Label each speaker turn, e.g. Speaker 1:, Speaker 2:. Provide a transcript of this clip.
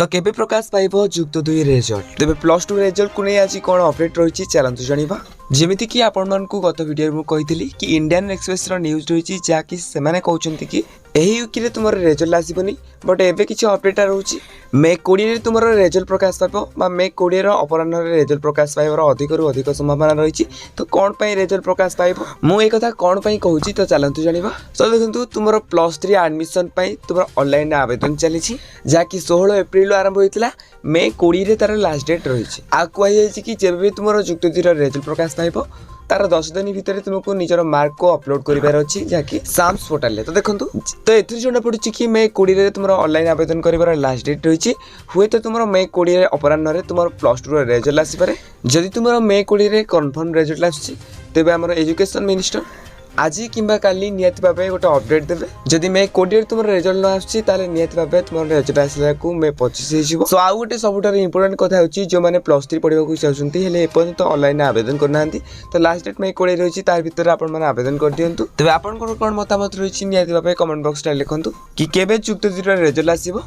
Speaker 1: तो केबे प्रकाश पाइबो जुक्त 2 रिजल्ट तेबे प्लस 2 रिजल्ट को नहीं आज कोन अपडेट रही चलतु जानिबा जेमिति कि आपण मन को गत वीडियो मु कहितली कि इंडियन एक्सप्रेस रो न्यूज रही जा कि से माने कहउचंती कि एही वीक रे तुमर रिजल्ट आसीबनी बट एबे किछि अपडेट रहउची मे 20 रे तुमर रिजल्ट प्रकाश पाबो बा मे 20 रो अपराह्न रे रिजल्ट प्रकाश पाइबार अधिक रु अधिक संभावना रही तो कोन पई रिजल्ट प्रकाश पाइबो मु ए कथा कोन पई कहउची तो चलंतु जानिबा तो देखंतु तुमर प्लस 3 एडमिशन पई तुमर ऑनलाइन आवेदन चली छी जा कि 16 एप्रिल आरंभ होइतला मे 20 रे तार लास्ट डेट रही छी आ कोइ जाय कि जेबे भी तुमर जुक्त 2 रो रिजल्ट प्रकाश पाइबो तार 10 दिन भितर तुमको निजर मार्क को अपलोड करिवार अछि जाकि साम्स पोर्टल ले तो देखंतु तो एथि जणा पडुछि कि मे 20 रे तुमर ऑनलाइन आवेदन करिवार लास्ट डेट रही हुए तो तुमर मे 20 रे अपराह्न रे तुमर प्लस 2 रो रिजल्ट आसी पारे जदि तुमर मे 20 रे कंफर्म रिजल्ट आछि तेबे हमर एजुकेशन मिनिस्टर आज किंबा काली नियत भाबे गोटे अपडेट देबे जदि मे 20 रे तुमर रिजल्ट न आछि ताले नियत भाबे तुमर रिजल्ट आसला को मे 25 हे जिवो सो आ गोटे सबुठार इंपोर्टेंट कथा होछि जो माने प्लस 3 पढिबा को चाहउछंती हेले एपन तो ऑनलाइन आवेदन करनांती तो लास्ट डेट मे 20 रहिछि तार भितर आपण माने आवेदन कर दियंतु तबे आपण कोन मतामत रहिछि नियत भाबे कमेंट बॉक्स रे लिखंतु कि केबे जुक्त 2 रो रिजल्ट आसीबो।